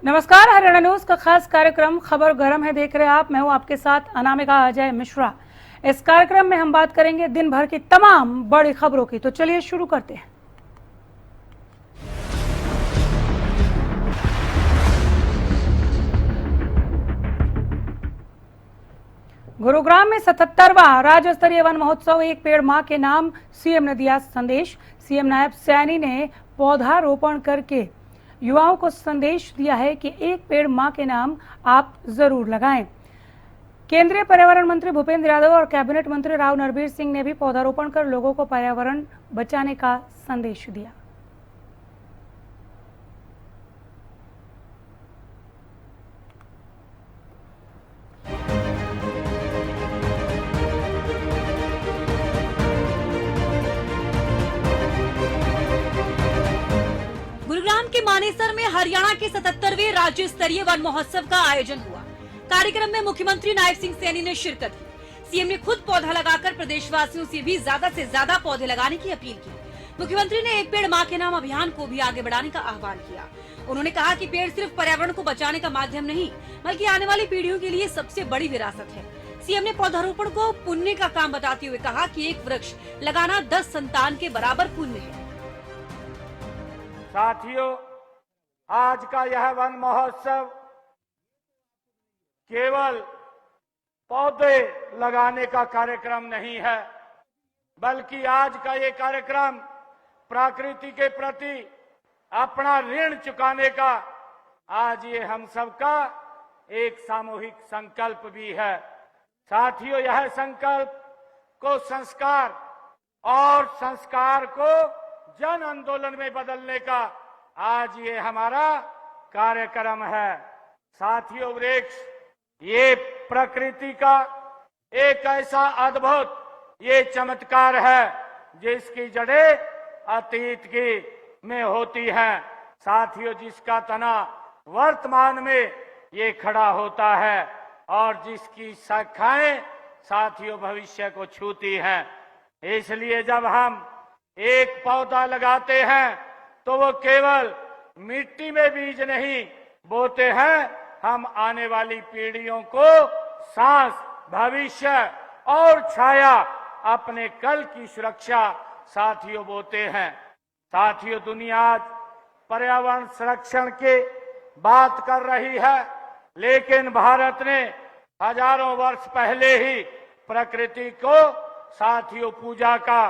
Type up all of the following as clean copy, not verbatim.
नमस्कार, हरियाणा न्यूज का खास कार्यक्रम खबर गरम है देख रहे हैं आप। मैं हूं आपके साथ अनामिका अजय मिश्रा। इस कार्यक्रम में हम बात करेंगे दिन भर की तमाम बड़ी खबरों की। तो चलिए शुरू करते हैं। गुरुग्राम में 77वां राज्य स्तरीय वन महोत्सव एक पेड़ मां के नाम, सीएम ने दिया संदेश। सीएम नायब सैनी ने पौधारोपण करके युवाओं को संदेश दिया है कि एक पेड़ मां के नाम आप जरूर लगाएं। केंद्रीय पर्यावरण मंत्री भूपेंद्र यादव और कैबिनेट मंत्री राव नरबीर सिंह ने भी पौधारोपण कर लोगों को पर्यावरण बचाने का संदेश दिया। गुरुग्राम के मानेसर में हरियाणा के 77वें राज्य स्तरीय वन महोत्सव का आयोजन हुआ। कार्यक्रम में मुख्यमंत्री नायब सिंह सैनी ने शिरकत की। सीएम ने खुद पौधा लगाकर प्रदेशवासियों से भी ज्यादा से ज्यादा पौधे लगाने की अपील की। मुख्यमंत्री ने एक पेड़ मां के नाम अभियान को भी आगे बढ़ाने का आह्वान किया। उन्होंने कहा कि पेड़ सिर्फ पर्यावरण को बचाने का माध्यम नहीं, बल्कि आने वाली पीढ़ियों के लिए सबसे बड़ी विरासत है। सीएम ने पौधारोपण को पुण्य का काम बताते हुए कहा कि एक वृक्ष लगाना 10 संतान के बराबर पुण्य है। साथियों, आज का यह वन महोत्सव केवल पौधे लगाने का कार्यक्रम नहीं है, बल्कि आज का ये कार्यक्रम प्रकृति के प्रति अपना ऋण चुकाने का आज ये हम सबका एक सामूहिक संकल्प भी है। साथियों, यह संकल्प को संस्कार और संस्कार को जन आंदोलन में बदलने का आज ये हमारा कार्यक्रम है। साथियों, वृक्ष ये प्रकृति का एक ऐसा अद्भुत ये चमत्कार है जिसकी जड़ें अतीत की में होती हैं। साथियों, जिसका तना वर्तमान में ये खड़ा होता है और जिसकी शाखाएं साथियों भविष्य को छूती हैं। इसलिए जब हम एक पौधा लगाते हैं तो वो केवल मिट्टी में बीज नहीं बोते हैं, हम आने वाली पीढ़ियों को सांस, भविष्य और छाया, अपने कल की सुरक्षा साथियों बोते हैं। साथियों, दुनिया आज पर्यावरण संरक्षण की बात कर रही है, लेकिन भारत ने हजारों वर्ष पहले ही प्रकृति को साथियों पूजा का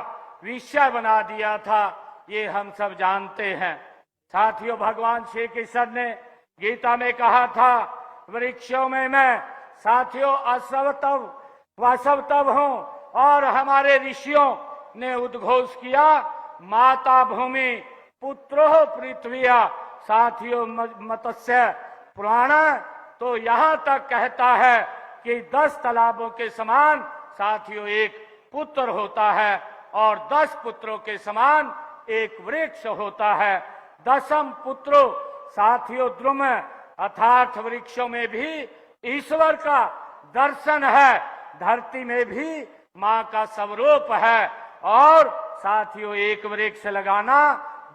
विषय बना दिया था, ये हम सब जानते हैं। साथियों, भगवान श्री कृष्ण ने गीता में कहा था, वृक्षों में मैं साथियों असवतव वसवतव हूं, और हमारे ऋषियों ने उद्घोष किया, माता भूमि पुत्रो पृथ्विया। साथियों, मत्स्य पुराण तो यहाँ तक कहता है कि 10 तालाबों के समान साथियों एक पुत्र होता है और 10 पुत्रों के समान एक वृक्ष होता है। 10म पुत्रों साथियों द्रुम अर्थात वृक्षों में भी ईश्वर का दर्शन है, धरती में भी मां का स्वरूप है, और साथियों एक वृक्ष लगाना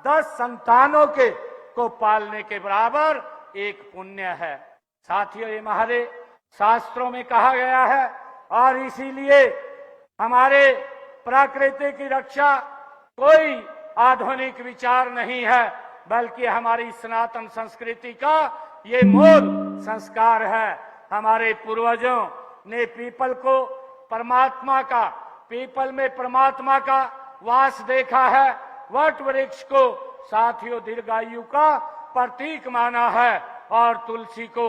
10 संतानों के को पालने के बराबर एक पुण्य है। साथियों, ये हमारे शास्त्रों में कहा गया है, और इसीलिए हमारे प्रकृति की रक्षा कोई आधुनिक विचार नहीं है, बल्कि हमारी सनातन संस्कृति का ये मूल संस्कार है। हमारे पूर्वजों ने पीपल को परमात्मा का, पीपल में परमात्मा का वास देखा है। वट वृक्ष को साथियों दीर्घायु का प्रतीक माना है, और तुलसी को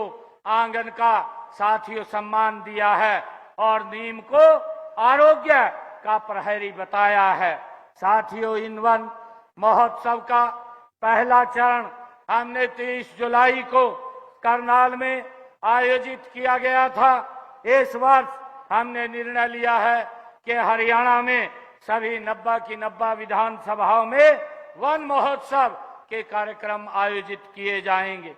आंगन का साथियों सम्मान दिया है, और नीम को आरोग्य का प्रहरी बताया है। साथियों, इन वन महोत्सव का पहला चरण हमने 30 जुलाई को करनाल में आयोजित किया गया था। इस वर्ष हमने निर्णय लिया है कि हरियाणा में सभी 90 की 90 विधानसभाओं में वन महोत्सव के कार्यक्रम आयोजित किए जाएंगे।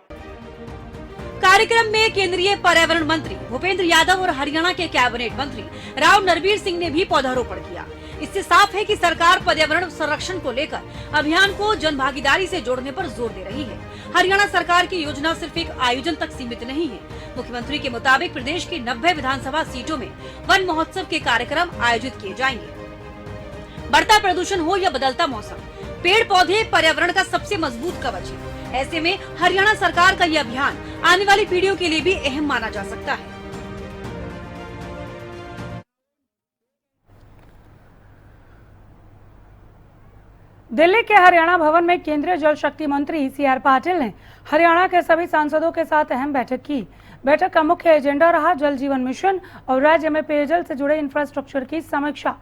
कार्यक्रम में केंद्रीय पर्यावरण मंत्री भूपेंद्र यादव और हरियाणा के कैबिनेट मंत्री राव नरबीर सिंह ने भी पौधारोपण किया। इससे साफ है कि सरकार पर्यावरण संरक्षण को लेकर अभियान को जन भागीदारी से जोड़ने पर जोर दे रही है। हरियाणा सरकार की योजना सिर्फ एक आयोजन तक सीमित नहीं है। मुख्यमंत्री के मुताबिक प्रदेश की 90 विधानसभा सीटों में वन महोत्सव के कार्यक्रम आयोजित किए जाएंगे। बढ़ता प्रदूषण हो या बदलता मौसम, पेड़ पौधे पर्यावरण का सबसे मजबूत कवच है। ऐसे में हरियाणा सरकार का यह अभियान आने वाली पीढ़ियों के लिए भी अहम माना जा सकता है। दिल्ली के हरियाणा भवन में केंद्रीय जल शक्ति मंत्री CR पाटिल ने हरियाणा के सभी सांसदों के साथ अहम बैठक की। बैठक का मुख्य एजेंडा रहा जल जीवन मिशन और राज्य में पेयजल से जुड़े इंफ्रास्ट्रक्चर की समीक्षा।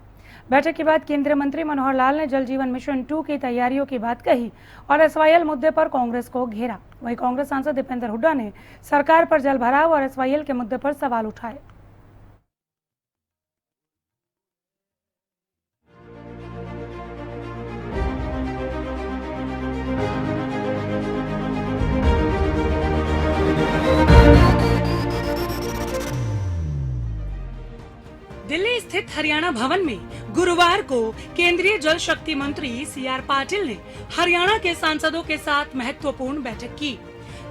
बैठक के बाद केंद्रीय मंत्री मनोहर लाल ने जल जीवन मिशन 2 की तैयारियों की बात कही और SYL मुद्दे पर कांग्रेस को घेरा। वहीं कांग्रेस सांसद दीपेंद्र हुड्डा ने सरकार पर जल भराव और SYL के मुद्दे पर सवाल उठाए। दिल्ली स्थित हरियाणा भवन में गुरुवार को केंद्रीय जल शक्ति मंत्री CR पाटिल ने हरियाणा के सांसदों के साथ महत्वपूर्ण बैठक की।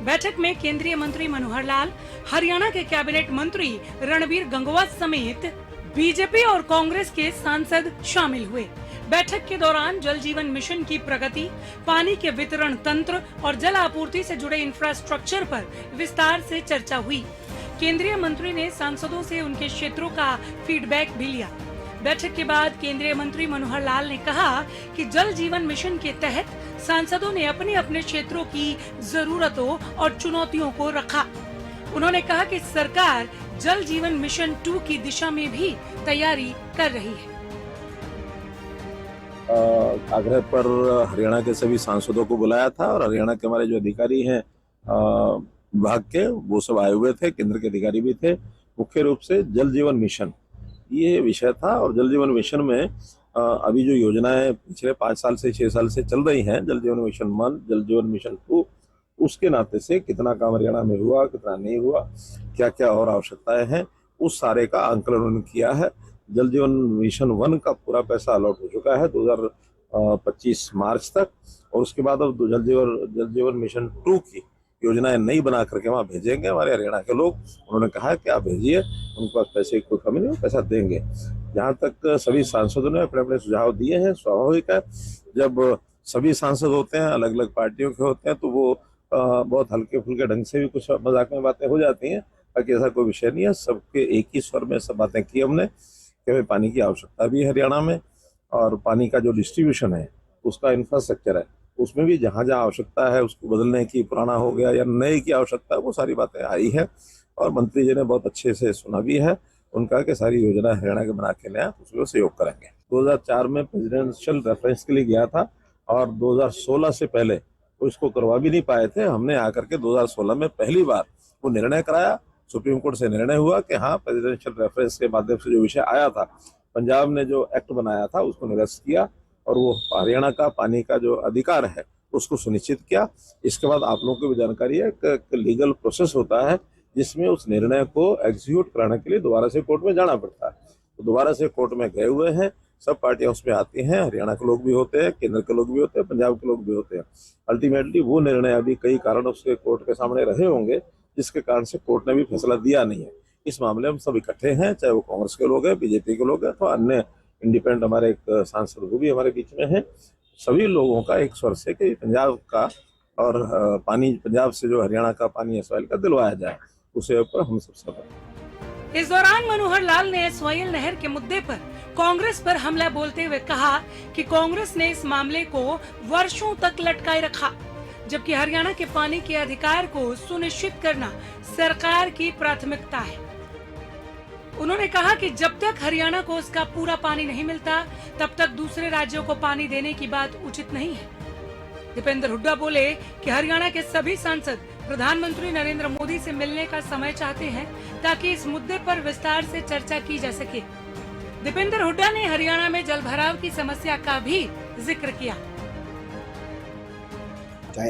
बैठक में केंद्रीय मंत्री मनोहर लाल, हरियाणा के कैबिनेट मंत्री रणबीर गंगवा समेत बीजेपी और कांग्रेस के सांसद शामिल हुए। बैठक के दौरान जल जीवन मिशन की प्रगति, पानी के वितरण तंत्र और जल आपूर्ति से जुड़े इंफ्रास्ट्रक्चर पर विस्तार से चर्चा हुई। केंद्रीय मंत्री ने सांसदों से उनके क्षेत्रों का फीडबैक भी लिया। बैठक के बाद केंद्रीय मंत्री मनोहर लाल ने कहा कि जल जीवन मिशन के तहत सांसदों ने अपने अपने क्षेत्रों की जरूरतों और चुनौतियों को रखा। उन्होंने कहा कि सरकार जल जीवन मिशन 2 की दिशा में भी तैयारी कर रही है। आग्रह पर हरियाणा के सभी सांसदों को बुलाया था और हरियाणा के हमारे जो अधिकारी हैं विभाग के, वो सब आए हुए थे। केंद्र के अधिकारी भी थे। मुख्य रूप से जल जीवन मिशन ये विषय था और जल जीवन मिशन में अभी जो योजनाएं पिछले 5 साल से 6 साल से चल रही हैं, जल जीवन मिशन 1, जल जीवन मिशन 2, उसके नाते से कितना काम हरियाणा में हुआ, कितना नहीं हुआ, क्या क्या और आवश्यकताएं हैं, उस सारे का आंकलन उन्होंने किया है। जल जीवन मिशन 1 का पूरा पैसा अलॉट हो चुका है 2025 मार्च तक, और उसके बाद अब जल जीवन मिशन 2 की योजनाएं नई बना करके वहाँ भेजेंगे हमारे हरियाणा के लोग। उन्होंने कहा है कि आप भेजिए, उनके पास पैसे की कोई कमी नहीं, पैसा देंगे। जहाँ तक सभी सांसदों ने अपने अपने सुझाव दिए हैं, स्वाभाविक है जब सभी सांसद होते हैं, अलग अलग पार्टियों के होते हैं, तो वो बहुत हल्के फुल्के ढंग से भी कुछ मजाक में बातें हो जाती हैं। बाकी ऐसा कोई विषय नहीं है। सबके एक ही स्वर में सब बातें की हमने कि हमें पानी की आवश्यकता भी है हरियाणा में, और पानी का जो डिस्ट्रीब्यूशन है, उसका इंफ्रास्ट्रक्चर है, उसमें भी जहाँ जहाँ आवश्यकता है उसको बदलने की, पुराना हो गया या नए की आवश्यकता है, वो सारी बातें आई है और मंत्री जी ने बहुत अच्छे से सुना भी है। उनका कि सारी योजना हरियाणा के बना के लाया, उसमें सहयोग करेंगे। 2004 में प्रेसिडेंशियल रेफरेंस के लिए गया था और 2016 से पहले वो इसको करवा भी नहीं पाए थे। हमने आकर के 2016 में पहली बार वो निर्णय कराया। सुप्रीम कोर्ट से निर्णय हुआ कि हाँ, प्रेसिडेंशियल रेफरेंस के माध्यम से जो विषय आया था, पंजाब ने जो एक्ट बनाया था उसको निरस्त किया और वो हरियाणा का पानी का जो अधिकार है उसको सुनिश्चित किया। इसके बाद आप लोगों को भी जानकारी है कि लीगल प्रोसेस होता है जिसमें उस निर्णय को एग्जीक्यूट कराने के लिए दोबारा से कोर्ट में जाना पड़ता है। तो दोबारा से कोर्ट में गए हुए हैं, सब पार्टियां उसमें आती हैं, हरियाणा के लोग भी होते हैं, केंद्र के लोग भी होते हैं, पंजाब के लोग भी होते हैं। अल्टीमेटली वो निर्णय अभी कई कारण उसके कोर्ट के सामने रहे होंगे, जिसके कारण से कोर्ट ने भी फैसला दिया नहीं है। इस मामले में सब इकट्ठे हैं, चाहे वो कांग्रेस के लोग हैं, बीजेपी के लोग हैं, तो अन्य इंडिपेंडेंट हमारे एक सांसद वो भी हमारे बीच में हैं। सभी लोगों का एक स्वर से कि पंजाब का और पानी, पंजाब से जो हरियाणा का पानी SYL का दिलवाया जाए, उसे ऊपर हम सब सहमत। इस दौरान मनोहर लाल ने SYL नहर के मुद्दे पर कांग्रेस पर हमला बोलते हुए कहा कि कांग्रेस ने इस मामले को वर्षों तक लटकाए रखा, जबकि हरियाणा के पानी के अधिकार को सुनिश्चित करना सरकार की प्राथमिकता है। उन्होंने कहा कि जब तक हरियाणा को उसका पूरा पानी नहीं मिलता, तब तक दूसरे राज्यों को पानी देने की बात उचित नहीं है। दीपेंद्र हुड्डा बोले कि हरियाणा के सभी सांसद प्रधानमंत्री नरेंद्र मोदी से मिलने का समय चाहते हैं ताकि इस मुद्दे पर विस्तार से चर्चा की जा सके। दीपेंद्र हुड्डा ने हरियाणा में जल भराव की समस्या का भी जिक्र किया।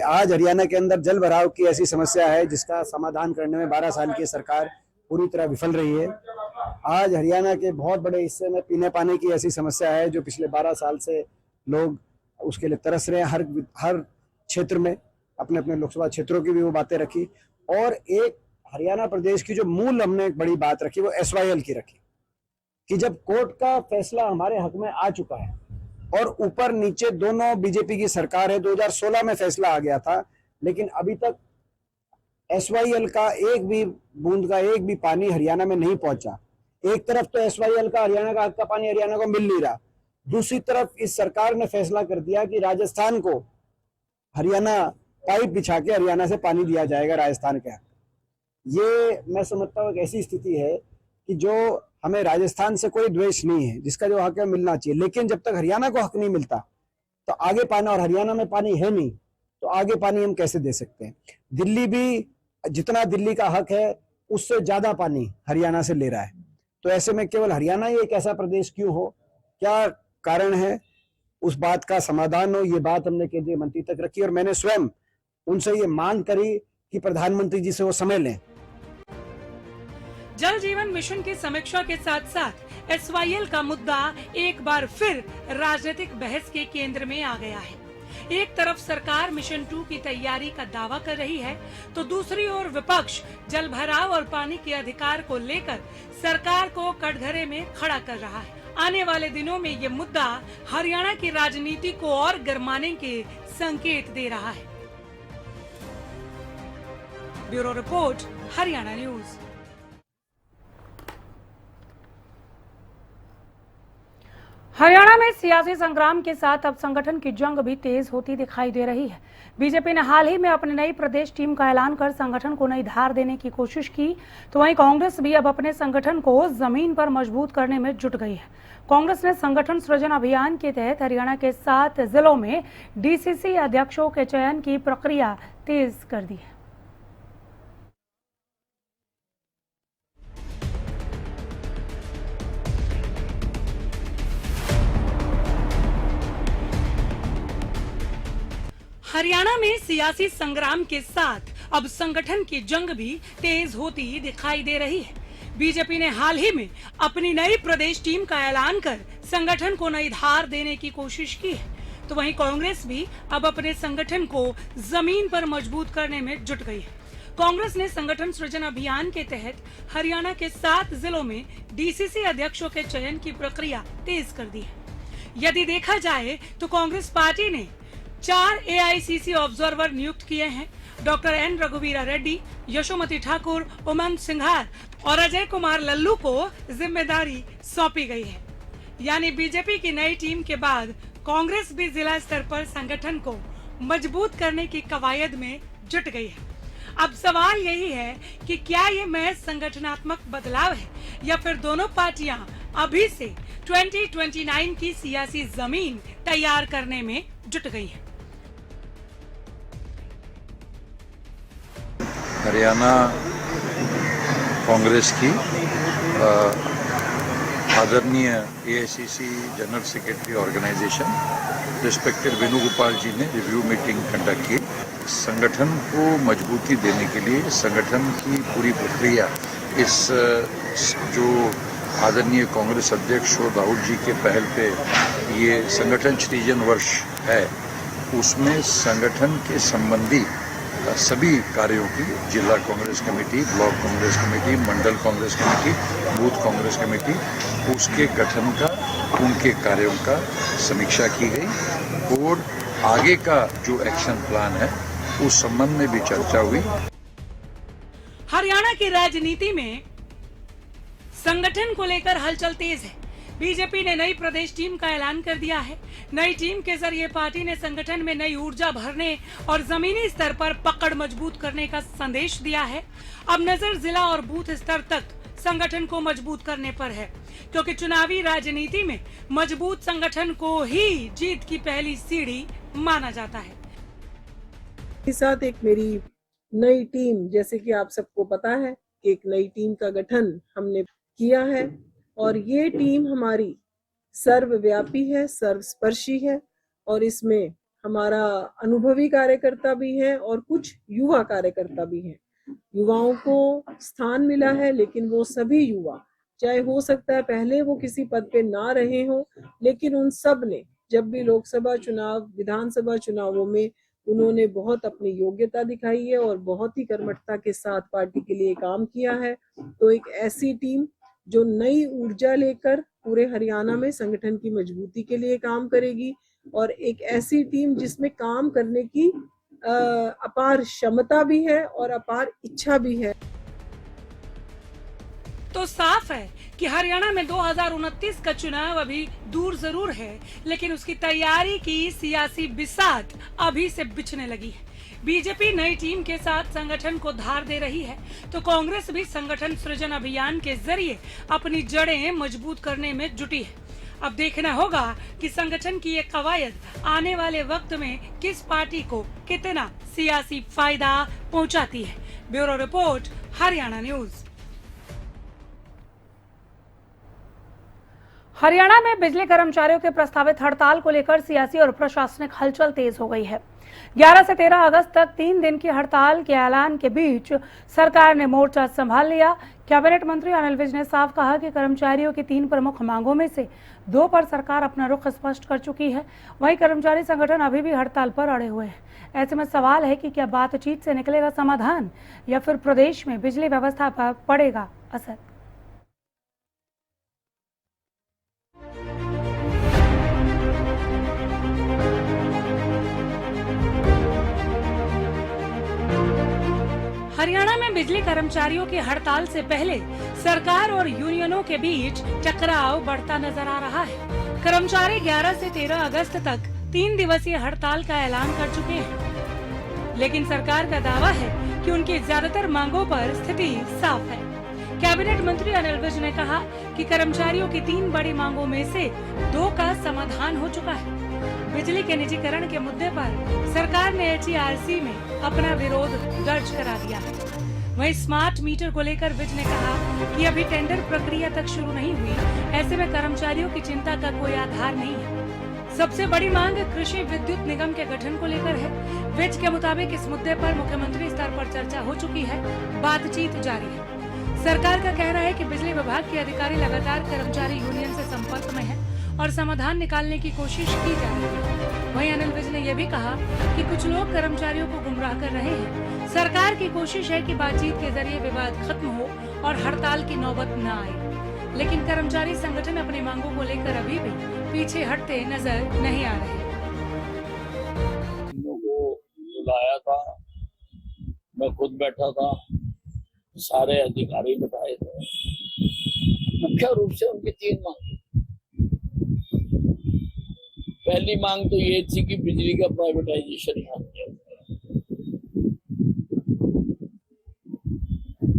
आज हरियाणा के अंदर जल भराव की ऐसी समस्या है जिसका समाधान करने में 12 साल की सरकार पूरी तरह विफल रही है। आज हरियाणा के बहुत बड़े हिस्से में पीने पानी की ऐसी समस्या है जो पिछले 12 साल से लोग उसके लिए तरस रहे हैं। हर क्षेत्र में अपने अपने लोकसभा क्षेत्रों की भी वो बातें रखी, और एक हरियाणा प्रदेश की जो मूल हमने एक बड़ी बात रखी वो SYL की रखी कि जब कोर्ट का फैसला हमारे हक में आ चुका है और ऊपर नीचे दोनों बीजेपी की सरकार है, 2016 में फैसला आ गया था, लेकिन अभी तक SYL का एक भी बूंद का एक भी पानी हरियाणा में नहीं पहुंचा। एक तरफ तो SYL का हरियाणा का हक का पानी हरियाणा को मिल नहीं रहा, दूसरी तरफ इस सरकार ने फैसला कर दिया कि राजस्थान को हरियाणा पाइप बिछा के हरियाणा से पानी दिया जाएगा राजस्थान के हक। ये मैं समझता हूँ एक ऐसी स्थिति है कि जो हमें राजस्थान से कोई द्वेष नहीं है, जिसका जो हक है मिलना चाहिए, लेकिन जब तक हरियाणा को हक नहीं मिलता तो आगे पानी, और हरियाणा में पानी है नहीं तो आगे पानी हम कैसे दे सकते हैं। दिल्ली भी जितना दिल्ली का हक है उससे ज्यादा पानी हरियाणा से ले रहा है, तो ऐसे में केवल हरियाणा ही एक ऐसा प्रदेश क्यों हो, क्या कारण है, उस बात का समाधान हो। ये बात हमने केंद्रीय मंत्री तक रखी और मैंने स्वयं उनसे ये मांग करी कि प्रधानमंत्री जी से वो समय लें। जल जीवन मिशन की समीक्षा के साथ साथ SYL का मुद्दा एक बार फिर राजनीतिक बहस के केंद्र में आ गया है। एक तरफ सरकार मिशन 2 की तैयारी का दावा कर रही है तो दूसरी ओर विपक्ष जल भराव और पानी के अधिकार को लेकर सरकार को कटघरे में खड़ा कर रहा है। आने वाले दिनों में ये मुद्दा हरियाणा की राजनीति को और गरमाने के संकेत दे रहा है। Bureau report, Haryana news. Haryana में सियासी संग्राम के साथ अब संगठन की जंग भी तेज होती दिखाई दे रही है। बीजेपी ने हाल ही में अपनी नई प्रदेश टीम का ऐलान कर संगठन को नई धार देने की कोशिश की, तो वहीं कांग्रेस भी अब अपने संगठन को जमीन पर मजबूत करने में जुट गई है। कांग्रेस ने संगठन सृजन अभियान के तहत हरियाणा के 7 जिलों में DCC अध्यक्षों के चयन की प्रक्रिया तेज कर दी है। हरियाणा में सियासी संग्राम के साथ अब संगठन की जंग भी तेज होती दिखाई दे रही है। बीजेपी ने हाल ही में अपनी नई प्रदेश टीम का ऐलान कर संगठन को नई धार देने की कोशिश की है, तो वहीं कांग्रेस भी अब अपने संगठन को जमीन पर मजबूत करने में जुट गई है। कांग्रेस ने संगठन सृजन अभियान के तहत हरियाणा के 7 जिलों में DCC अध्यक्षों के चयन की प्रक्रिया तेज कर दी है। यदि देखा जाए तो कांग्रेस पार्टी ने 4 AICC ऑब्जर्वर नियुक्त किए हैं। डॉक्टर N रघुवीरा रेड्डी, यशोमती ठाकुर, उमंग सिंघार और अजय कुमार लल्लू को जिम्मेदारी सौंपी गई है। यानी बीजेपी की नई टीम के बाद कांग्रेस भी जिला स्तर पर संगठन को मजबूत करने की कवायद में जुट गई है। अब सवाल यही है कि क्या ये महज संगठनात्मक बदलाव है या फिर दोनों पार्टियां अभी से 2029 की सियासी जमीन तैयार करने में जुट गई हैं। हरियाणा कांग्रेस की आदरणीय AICC general secretary organisation respected Venugopal ji ने रिव्यू मीटिंग कंडक्ट की। संगठन को मजबूती देने के लिए संगठन की पूरी प्रक्रिया इस जो आदरणीय कांग्रेस अध्यक्ष राहुल जी के पहल पे ये संगठन सृजन वर्ष है, उसमें संगठन के संबंधी सभी कार्यों की जिला Congress committee, block Congress committee, मंडल Congress committee, booth Congress committee, उसके गठन का, उनके कार्यों का समीक्षा की गई और आगे का जो एक्शन प्लान है उस संबंध में भी चर्चा हुई। हरियाणा की राजनीति में संगठन को लेकर हलचल तेज है। बीजेपी ने नई प्रदेश टीम का ऐलान कर दिया है। नई टीम के जरिए पार्टी ने संगठन में नई ऊर्जा भरने और जमीनी स्तर पर पकड़ मजबूत करने का संदेश दिया है। अब नजर जिला और बूथ स्तर तक संगठन को मजबूत करने पर है, क्योंकि चुनावी राजनीति में मजबूत संगठन को ही जीत की पहली सीढ़ी माना जाता है। के साथ एक मेरी नई टीम, जैसे कि आप सबको पता है, एक नई टीम का गठन हमने किया है और ये टीम हमारी सर्वव्यापी है, सर्वस्पर्शी है और इसमें हमारा अनुभवी कार्यकर्ता भी है और कुछ युवा कार्यकर्ता भी हैं। युवाओं को स्थान मिला है, लेकिन वो सभी युवा चाहे हो सकता है पहले वो किसी पद पे ना रहे हों, लेकिन उन सब ने जब भी लोकसभा चुनाव, विधानसभा चुनावों में उन्होंने बहुत अपनी योग्यता दिखाई है और बहुत ही कर्मठता के साथ पार्टी के लिए काम किया है। तो एक ऐसी टीम जो नई ऊर्जा लेकर पूरे हरियाणा में संगठन की मजबूती के लिए काम करेगी और एक ऐसी टीम जिसमें काम करने की अपार क्षमता भी है और अपार इच्छा भी है। तो साफ है कि हरियाणा में 2029 का चुनाव अभी दूर जरूर है, लेकिन उसकी तैयारी की सियासी बिसात अभी से बिछने लगी है। बीजेपी नई टीम के साथ संगठन को धार दे रही है, तो कांग्रेस भी संगठन सृजन अभियान के जरिए अपनी जड़ें मजबूत करने में जुटी है। अब देखना होगा कि संगठन की ये कवायद आने वाले वक्त में किस पार्टी को कितना सियासी फायदा पहुंचाती है। Bureau report, Haryana news. Haryana में बिजली कर्मचारियों के प्रस्तावित हड़ताल को लेकर सियासी और प्रशासनिक हलचल तेज हो गई है। 11 से 13 अगस्त तक 3 दिन की हड़ताल के ऐलान के बीच सरकार ने मोर्चा संभाल लिया। कैबिनेट मंत्री अनिल विज ने साफ कहा कि कर्मचारियों की 3 प्रमुख मांगों में से 2 पर सरकार अपना रुख स्पष्ट कर चुकी है। वहीं कर्मचारी संगठन अभी भी हड़ताल पर अड़े हुए हैं। ऐसे में सवाल है कि क्या बातचीत से निकलेगा समाधान या फिर प्रदेश में बिजली व्यवस्था पर पड़ेगा असर। हरियाणा में बिजली कर्मचारियों की हड़ताल से पहले सरकार और यूनियनों के बीच टकराव बढ़ता नजर आ रहा है। कर्मचारी 11 से 13 अगस्त तक 3 दिवसीय हड़ताल का ऐलान कर चुके हैं, लेकिन सरकार का दावा है कि उनकी ज्यादातर मांगों पर स्थिति साफ है। कैबिनेट मंत्री अनिल विज ने कहा कि कर्मचारियों की 3 बड़ी मांगों में से 2 का समाधान हो चुका है। बिजली के निजीकरण के मुद्दे पर सरकार ने HERC में अपना विरोध दर्ज करा दिया है। वहीं स्मार्ट मीटर को लेकर विज ने कहा कि अभी टेंडर प्रक्रिया तक शुरू नहीं हुई, ऐसे में कर्मचारियों की चिंता का कोई आधार नहीं है। सबसे बड़ी मांग कृषि विद्युत निगम के गठन को लेकर है। विज के मुताबिक इस मुद्दे पर मुख्यमंत्री स्तर पर चर्चा हो चुकी है, बातचीत जारी है। सरकार का कहना है कि बिजली विभाग के अधिकारी लगातार कर्मचारी यूनियन से संपर्क में है और समाधान निकालने की कोशिश की जा रही है। वहीं अनिल विज ने यह भी कहा कि कुछ लोग कर्मचारियों को गुमराह कर रहे हैं। सरकार की कोशिश है कि बातचीत के जरिए विवाद खत्म हो और हड़ताल की नौबत न आए, लेकिन कर्मचारी संगठन अपनी मांगों को लेकर अभी भी पीछे हटते नजर नहीं आ रहे। को बुलाया था, मैं खुद बैठा था, सारे अधिकारी बैठाए थे। मुख्य रूप से उनकी 3 मांग। पहली मांग तो ये थी कि बिजली का प्राइवेटाइजेशन ना किया जाए।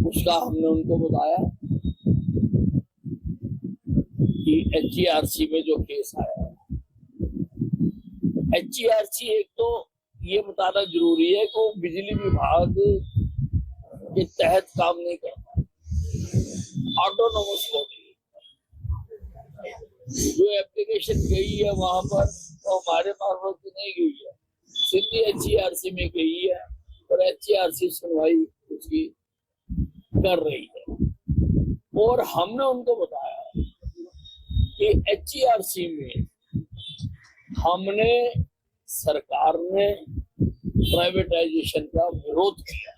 उसका हमने उनको बताया कि HERC में जो केस आया है, HERC एक तो ये बताना जरूरी है कि वो बिजली विभाग के तहत काम नहीं करता, ऑटोनोमस बॉडी। जो एप्लीकेशन गई है वहां पर तो हमारे मार्फत नहीं गई है, सीधी HERC में गई है और HERC सुनवाई उसकी कर रही है। और हमने उनको बताया कि HERC में हमने सरकार ने प्राइवेटाइजेशन का विरोध किया।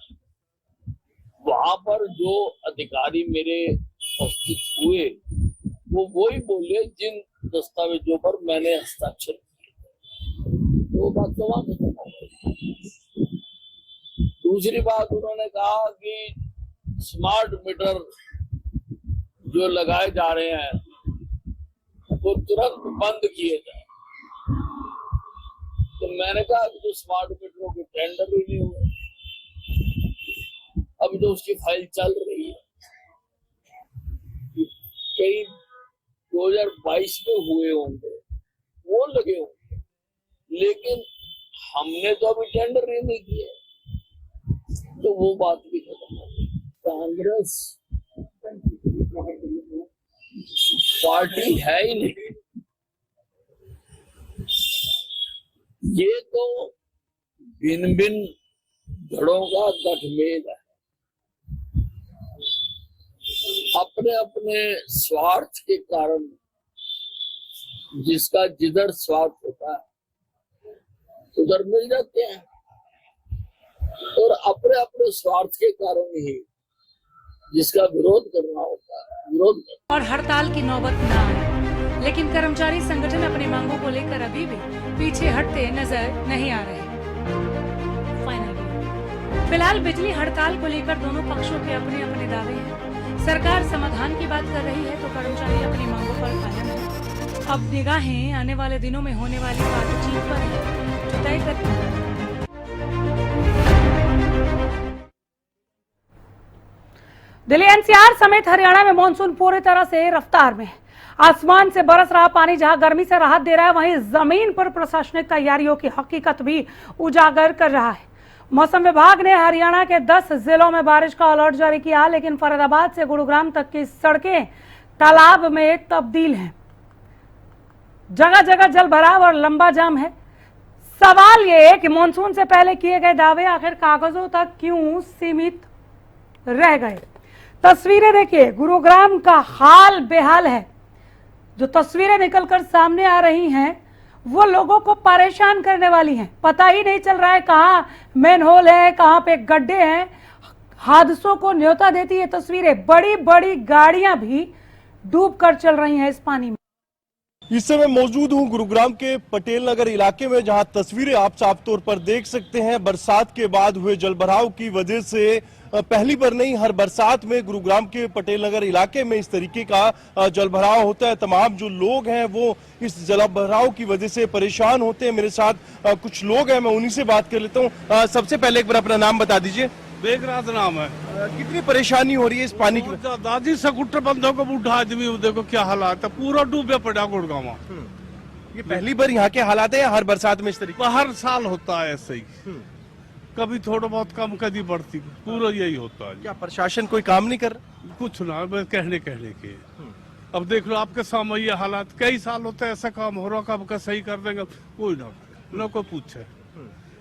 वहां पर जो अधिकारी मेरे उपस्थित हुए वो वही बोले जिन दस्तावेजों पर मैंने हस्ताक्षर किए। तो बात समाप्त हो गई। दूसरी बात उन्होंने कहा कि स्मार्ट मीटर जो लगाए जा रहे हैं वो तुरंत बंद किए जाए। तो मैंने कहा कि जो स्मार्ट मीटरों के टेंडर ही नहीं हुए, अभी तो उसकी फाइल चल रही है। कई 2022 में हुए होंगे, वो लगे होंगे, लेकिन हमने तो अभी टेंडर ही नहीं किए, तो वो बात भी खत्म हो गई। कांग्रेस पार्टी है ही नहीं, ये तो भिन्न भिन्न धड़ों का गठमेल है। अपने अपने स्वार्थ के कारण, जिसका जिधर स्वार्थ होता है उधर मिल जाते हैं, और अपने अपने स्वार्थ के कारण ही जिसका विरोध करना होता है विरोध करना। और हड़ताल की नौबत न आए, लेकिन कर्मचारी संगठन अपनी मांगों को लेकर अभी भी पीछे हटते नजर नहीं आ रहे। फिलहाल बिजली हड़ताल को लेकर दोनों पक्षों के अपने अपने दावे हैं। सरकार समाधान की बात कर रही है तो कर्मचारी अपनी मांगों पर कायम है। अब निगाहें आने वाले दिनों में होने वाली बातचीत पर है, जो तय कर। दिल्ली एनसीआर समेत हरियाणा में मानसून पूरी तरह से रफ्तार में है। आसमान से बरस रहा पानी जहां गर्मी से राहत दे रहा है, वहीं जमीन पर प्रशासनिक तैयारियों की हकीकत भी उजागर कर रहा है। मौसम विभाग ने हरियाणा के 10 जिलों में बारिश का अलर्ट जारी किया, लेकिन फरीदाबाद से गुरुग्राम तक की सड़कें तालाब में तब्दील हैं। जगह जगह जल भराव और लंबा जाम है। सवाल ये है कि मानसून से पहले किए गए दावे आखिर कागजों तक क्यों सीमित रह गए। तस्वीरें देखिए, गुरुग्राम का हाल बेहाल है। जो तस्वीरें निकलकर सामने आ रही हैं वो लोगों को परेशान करने वाली हैं। पता ही नहीं चल रहा है कहाँ मेन होल है, कहाँ पे गड्ढे हैं। हादसों को न्योता देती है तस्वीरें। बड़ी बड़ी गाड़ियां भी डूब कर चल रही हैं इस पानी में। इस समय मौजूद हूं गुरुग्राम के पटेल नगर इलाके में, जहां तस्वीरें आप साफ तौर पर देख सकते हैं। बरसात के बाद हुए जलभराव की वजह से पहली बार नहीं, हर बरसात में गुरुग्राम के पटेल नगर इलाके में इस तरीके का जलभराव होता है। तमाम जो लोग हैं वो इस जलभराव की वजह से परेशान होते हैं। मेरे साथ कुछ लोग हैं, मैं उन्हीं से बात कर लेता हूँ। सबसे पहले एक बार अपना नाम बता दीजिए। बेगराज नाम है। कितनी परेशानी हो रही है इस पानी की? दादी स्कूटर बंदों को बूढ़ा आदमी, देखो क्या हालात है, पूरा डूबे पड़ा गुड़गांव। ये पहली बार यहाँ के हालात है या हर बरसात में इस तरीके? हर साल होता है ऐसे ही, कभी थोड़ा बहुत कम कभी बढ़ती, पूरा यही होता है। क्या प्रशासन कोई काम नहीं कर रहा? कुछ ना, बस कहने के। अब देख लो आपके सामने ये हालात, कई साल होते हैं ऐसा काम हो रहा, कब का सही कर देंगे, कोई ना कोई पूछे।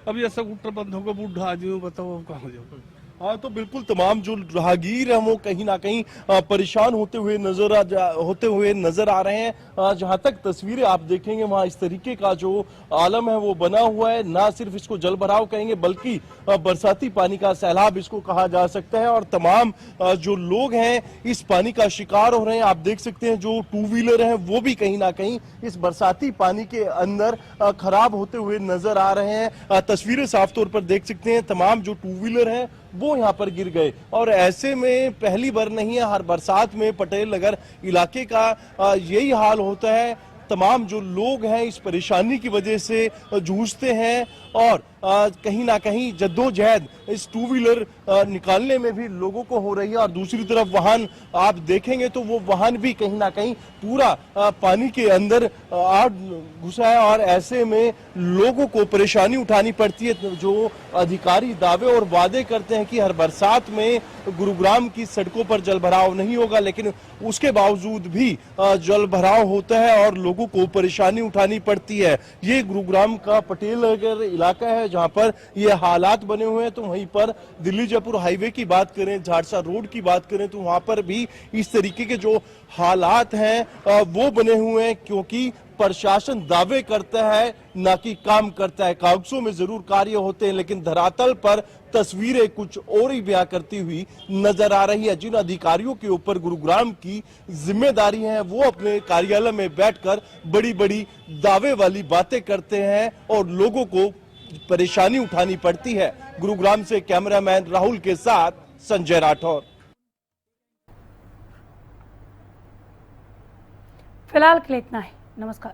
अब ये स्कूटर बंद होगा, बूढ़ा आदमी बताओ कहाँ जाओ। हाँ, तो बिल्कुल तमाम जो राहगीर हैं वो कहीं ना कहीं परेशान होते हुए नजर आ रहे हैं। जहां तक तस्वीरें आप देखेंगे वहां इस तरीके का जो आलम है वो बना हुआ है। ना सिर्फ इसको जलभराव कहेंगे बल्कि बरसाती पानी का सैलाब इसको कहा जा सकता है। और तमाम जो लोग हैं इस पानी का शिकार हो रहे हैं। आप देख सकते हैं जो 2 व्हीलर हैं वो भी कहीं ना कहीं इस बरसाती पानी के अंदर खराब होते हुए नजर आ रहे हैं। तस्वीरें साफ तौर पर देख सकते हैं, तमाम जो 2 व्हीलर हैं वो यहाँ पर गिर गए। और ऐसे में पहली बार नहीं है, हर बरसात में पटेल नगर इलाके का यही हाल होता है। तमाम जो लोग हैं इस परेशानी की वजह से जूझते हैं और कहीं ना कहीं जद्दोजहद इस 2 व्हीलर निकालने में भी लोगों को हो रही है। और दूसरी तरफ वाहन आप देखेंगे तो वो वाहन भी कहीं ना कहीं पूरा पानी के अंदर आ घुसा है। और ऐसे में लोगों को परेशानी उठानी पड़ती है। जो अधिकारी दावे और वादे करते हैं कि हर बरसात में गुरुग्राम की सड़कों पर जलभराव नहीं होगा, लेकिन उसके बावजूद भी जलभराव होता है और लोगों को परेशानी उठानी पड़ती है। ये गुरुग्राम का पटेल नगर इलाका है जहां पर ये हालात बने हुए हैं। तो वहीं पर दिल्ली जयपुर हाईवे की बात करें, झाड़सा रोड की बात करें तो वहां पर भी इस तरीके के जो हालात हैं वो बने हुए हैं, क्योंकि प्रशासन दावे करता है ना कि काम करता है। कागजों में जरूर कार्य होते हैं लेकिन धरातल पर तस्वीरें कुछ और ही बयां करती हुई नजर आ रही है। जिन अधिकारियों के ऊपर गुरुग्राम की जिम्मेदारी है वो अपने कार्यालय में बैठकर बड़ी बड़ी दावे वाली बातें करते हैं और लोगों को परेशानी उठानी पड़ती है। गुरुग्राम से कैमरामैन राहुल के साथ संजय राठौर। फिलहाल के लिए इतना ही। नमस्कार।